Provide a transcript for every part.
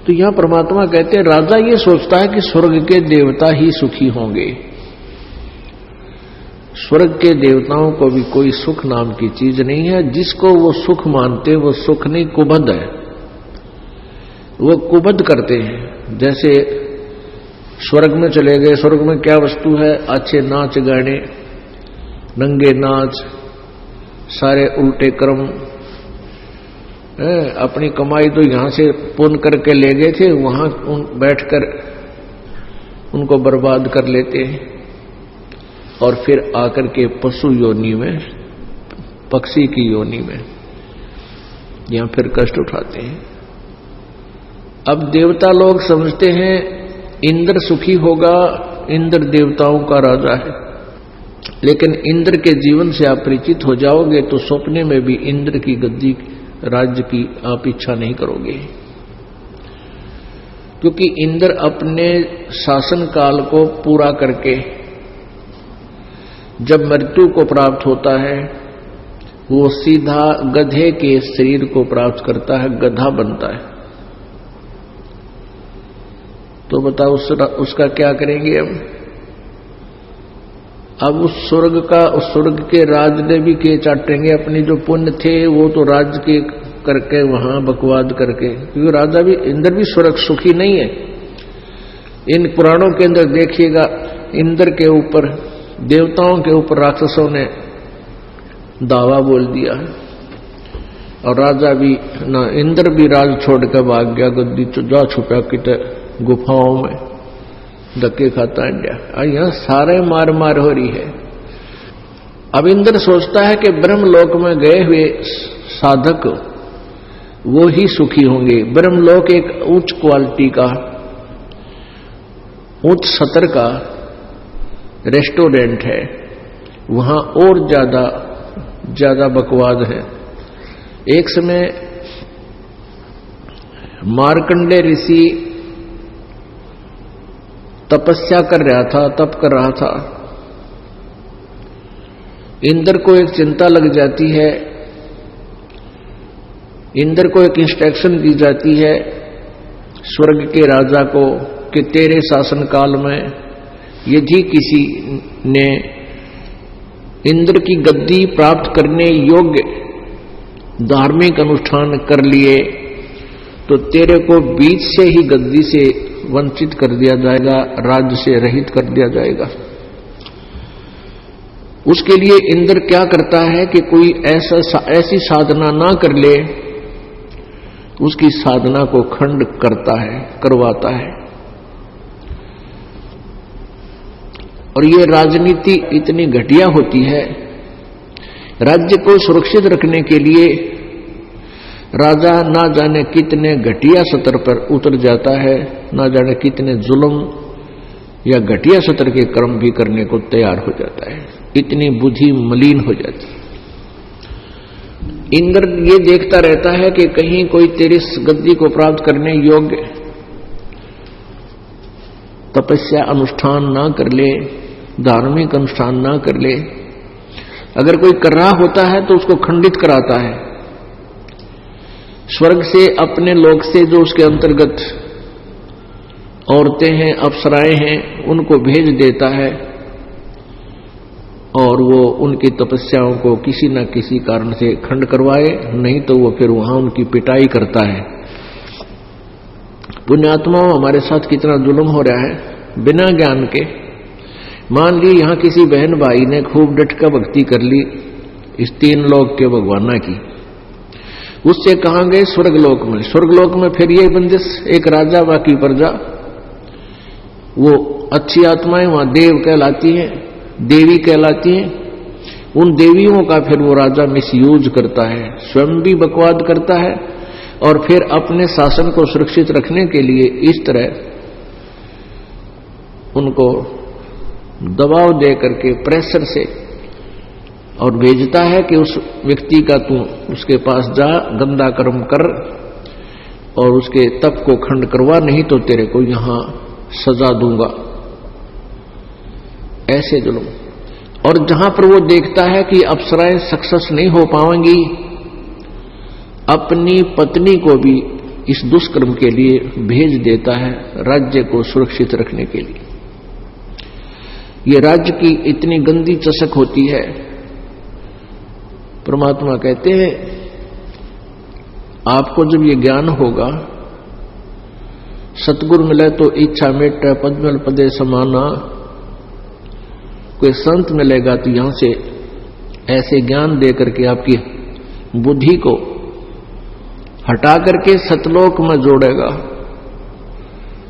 तो यहां परमात्मा कहते हैं राजा ये सोचता है कि स्वर्ग के देवता ही सुखी होंगे। स्वर्ग के देवताओं को भी कोई सुख नाम की चीज नहीं है। जिसको वो सुख मानते वो सुख नहीं, कुबद है। वो कुबद करते हैं। जैसे स्वर्ग में चले गए, स्वर्ग में क्या वस्तु है? अच्छे नाच गाने, नंगे नाच, सारे उल्टे कर्म। अपनी कमाई तो यहां से पुण्य करके ले गए थे, वहां बैठकर उनको बर्बाद कर लेते हैं और फिर आकर के पशु योनि में, पक्षी की योनि में यहां फिर कष्ट उठाते हैं। अब देवता लोग समझते हैं इंद्र सुखी होगा, इंद्र देवताओं का राजा है। लेकिन इंद्र के जीवन से आप परिचित हो जाओगे तो सपने में भी इंद्र की गद्दी, राज्य की आप इच्छा नहीं करोगे, क्योंकि इंद्र अपने शासन काल को पूरा करके जब मृत्यु को प्राप्त होता है वो सीधा गधे के शरीर को प्राप्त करता है, गधा बनता है। तो बताओ उसका क्या करेंगे हम? अब उस स्वर्ग के राज ने भी के चाटेंगे। अपने जो पुण्य थे वो तो राज्य के करके वहां बकवाद करके, क्योंकि राजा भी, इंद्र भी स्वर्ग सुखी नहीं है। इन पुराणों के अंदर देखिएगा इंद्र के ऊपर, देवताओं के ऊपर राक्षसों ने दावा बोल दिया है और राजा भी ना, इंद्र भी राज छोड़ कर भाग गया, गद्दी जा छुपा किते गुफाओं में, धक्के खाता इंडिया। यहां सारे मार मार हो रही है। अब इंद्र सोचता है कि ब्रह्मलोक में गए हुए साधक वो ही सुखी होंगे। ब्रह्मलोक एक उच्च क्वालिटी का, उच्च स्तर का रेस्टोरेंट है, वहां और ज्यादा बकवाद है। एक समय मार्कंडे ऋषि तपस्या कर रहा था, तप कर रहा था। इंद्र को एक चिंता लग जाती है, इंद्र को एक इंस्ट्रक्शन दी जाती है स्वर्ग के राजा को कि तेरे शासन काल में यदि किसी ने इंद्र की गद्दी प्राप्त करने योग्य धार्मिक अनुष्ठान कर लिए तो तेरे को बीच से ही गद्दी से वंचित कर दिया जाएगा, राज्य से रहित कर दिया जाएगा। उसके लिए इंद्र क्या करता है कि कोई ऐसी साधना ना कर ले, उसकी साधना को खंड करवाता है। और ये राजनीति इतनी घटिया होती है। राज्य को सुरक्षित रखने के लिए राजा ना जाने कितने घटिया स्तर पर उतर जाता है, ना जाने कितने जुल्म या घटिया स्तर के कर्म भी करने को तैयार हो जाता है। इतनी बुद्धि मलिन हो जाती है। इंद्र ये देखता रहता है कि कहीं कोई तेरी गद्दी को प्राप्त करने योग्य तपस्या अनुष्ठान ना कर ले, धार्मिक अनुष्ठान ना कर ले। अगर कोई कर रहा होता है तो उसको खंडित कराता है। स्वर्ग से, अपने लोक से जो उसके अंतर्गत औरतें हैं, अप्सराएं हैं, उनको भेज देता है और वो उनकी तपस्याओं को किसी न किसी कारण से खंड करवाए, नहीं तो वो फिर वहां उनकी पिटाई करता है। पुण्यात्माओं, हमारे साथ कितना जुल्म हो रहा है बिना ज्ञान के। मान ली यहां किसी बहन भाई ने खूब डट कर भक्ति कर ली इस तीन लोक के भगवाना की, उससे कहां गए? स्वर्गलोक में। स्वर्गलोक में फिर ये बंदिश, एक राजा बाकी प्रजा, वो अच्छी आत्माएं वहां देव कहलाती हैं, देवी कहलाती हैं। उन देवियों का फिर वो राजा मिसयूज करता है, स्वयं भी बकवाद करता है और फिर अपने शासन को सुरक्षित रखने के लिए इस तरह उनको दबाव दे करके प्रेशर से और भेजता है कि उस व्यक्ति का तू उसके पास जा, गंदा कर्म कर और उसके तप को खंड करवा, नहीं तो तेरे को यहां सजा दूंगा। ऐसे जुल्म। और जहां पर वो देखता है कि अप्सराएं सक्सेस नहीं हो पाएंगी, अपनी पत्नी को भी इस दुष्कर्म के लिए भेज देता है, राज्य को सुरक्षित रखने के लिए। ये राज्य की इतनी गंदी चसक होती है। परमात्मा कहते हैं आपको जब ये ज्ञान होगा, सतगुरु मिले तो इच्छा मेट पद्मल पदे समाना, कोई संत मिलेगा तो यहां से ऐसे ज्ञान दे करके आपकी बुद्धि को हटा करके सतलोक में जोड़ेगा।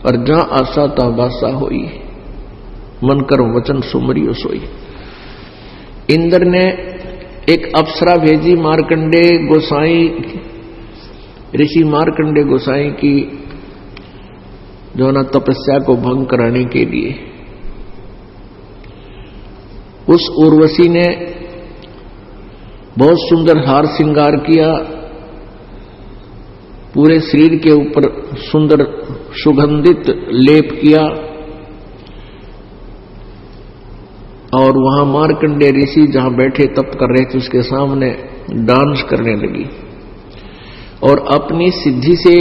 और जहां आशा ता बासा होई, मन कर वचन सुमरियो सोई। इंद्र ने एक अप्सरा भेजी मार्कंडे गोसाई, ऋषि मार्कंडे गोसाई की जो ना तपस्या को भंग कराने के लिए। उस उर्वशी ने बहुत सुंदर हार श्रृंगार किया, पूरे शरीर के ऊपर सुंदर सुगंधित लेप किया और वहां मार्कंडे ऋषि जहां बैठे तप कर रहे थे उसके सामने डांस करने लगी और अपनी सिद्धि से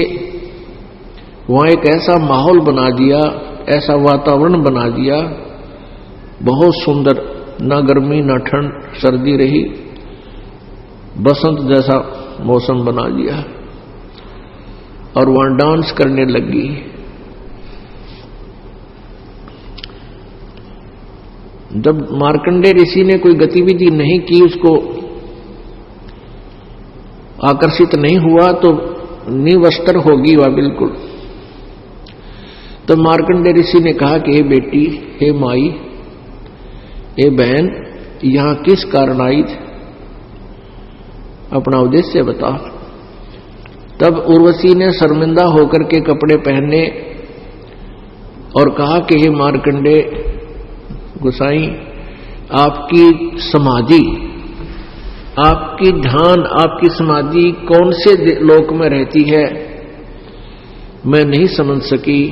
वहां एक ऐसा माहौल बना दिया, ऐसा वातावरण बना दिया, बहुत सुंदर, ना गर्मी ना ठंड, सर्दी रही, बसंत जैसा मौसम बना दिया और वहां डांस करने लगी। जब मार्कंडे ऋषि ने कोई गतिविधि नहीं की, उसको आकर्षित नहीं हुआ तो निवस्त्र होगी वह बिल्कुल। तो मार्कंडे ऋषि ने कहा कि हे बेटी, हे माई, हे बहन, यहां किस कारण आई, अपना उद्देश्य बता। तब उर्वशी ने शर्मिंदा होकर के कपड़े पहने और कहा कि हे मार्कंडे गोसाई, आपकी समाधि, आपकी ध्यान, आपकी समाधि कौन से लोक में रहती है, मैं नहीं समझ सकी।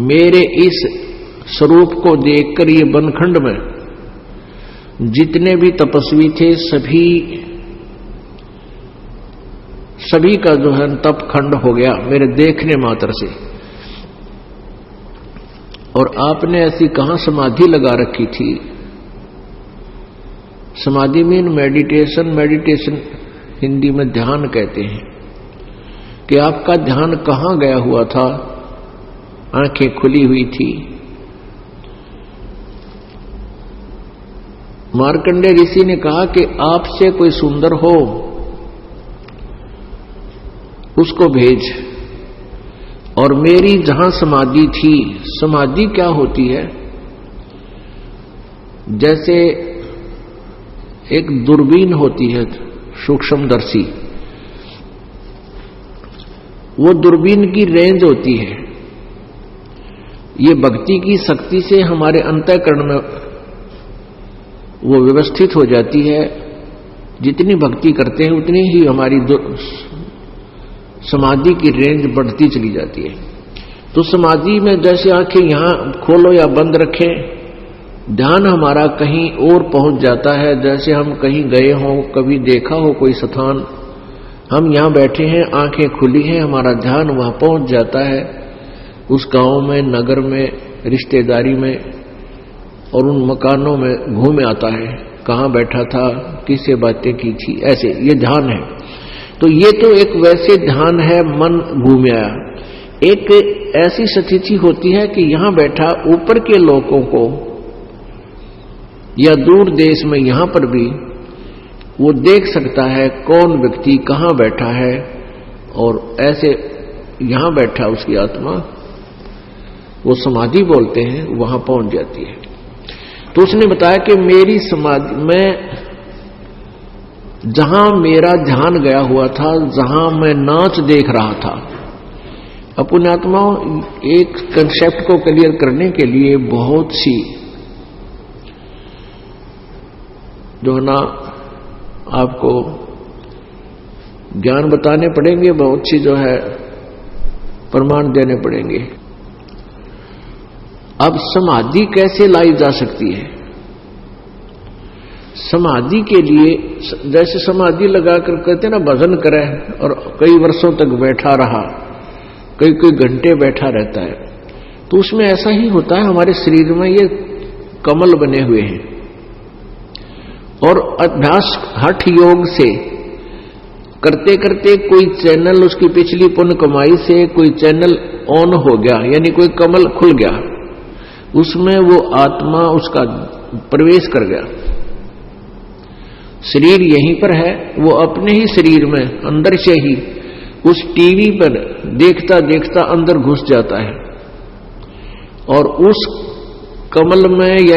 मेरे इस स्वरूप को देखकर ये बनखंड में जितने भी तपस्वी थे सभी का जो है तप खंड हो गया मेरे देखने मात्र से। और आपने ऐसी कहां समाधि लगा रखी थी। समाधि मीन मेडिटेशन, मेडिटेशन हिंदी में ध्यान कहते हैं, कि आपका ध्यान कहां गया हुआ था, आंखें खुली हुई थी। मार्कंडे ऋषि ने कहा कि आपसे कोई सुंदर हो उसको भेज। और मेरी जहां समाधि थी, समाधि क्या होती है, जैसे एक दूरबीन होती है सूक्ष्मदर्शी, वो दूरबीन की रेंज होती है। ये भक्ति की शक्ति से हमारे अंतःकरण में वो व्यवस्थित हो जाती है। जितनी भक्ति करते हैं उतनी ही हमारी समाधि की रेंज बढ़ती चली जाती है। तो समाधि में जैसे आंखें यहां खोलो या बंद रखें, ध्यान हमारा कहीं और पहुंच जाता है। जैसे हम कहीं गए हों, कभी देखा हो कोई स्थान, हम यहां बैठे हैं, आंखें खुली हैं, हमारा ध्यान वहां पहुंच जाता है, उस गांव में, नगर में, रिश्तेदारी में और उन मकानों में घूम आता है, कहां बैठा था, किससे बातें की थी, ऐसे ये ध्यान है। तो ये तो एक वैसे ध्यान है, मन घूम आया। एक ऐसी स्थिति होती है कि यहां बैठा ऊपर के लोगों को या दूर देश में यहां पर भी वो देख सकता है कौन व्यक्ति कहां बैठा है, और ऐसे यहां बैठा उसकी आत्मा, वो समाधि बोलते हैं, वहां पहुंच जाती है। तो उसने बताया कि मेरी समाधि में जहां मेरा ध्यान गया हुआ था, जहां मैं नाच देख रहा था। अपने आत्माओं, एक कंसेप्ट को क्लियर करने के लिए बहुत सी जो ना आपको ज्ञान बताने पड़ेंगे, बहुत सी जो है प्रमाण देने पड़ेंगे। अब समाधि कैसे लाई जा सकती है? समाधि के लिए, जैसे समाधि लगा कर कहते ना भजन करे और कई वर्षों तक बैठा रहा, कई घंटे बैठा रहता है, तो उसमें ऐसा ही होता है। हमारे शरीर में ये कमल बने हुए हैं और अभ्यास हठ योग से करते करते कोई चैनल उसकी पिछली पुण्य कमाई से कोई चैनल ऑन हो गया, यानी कोई कमल खुल गया, उसमें वो आत्मा उसका प्रवेश कर गया। शरीर यहीं पर है, वो अपने ही शरीर में अंदर से ही उस टीवी पर देखता देखता अंदर घुस जाता है और उस कमल में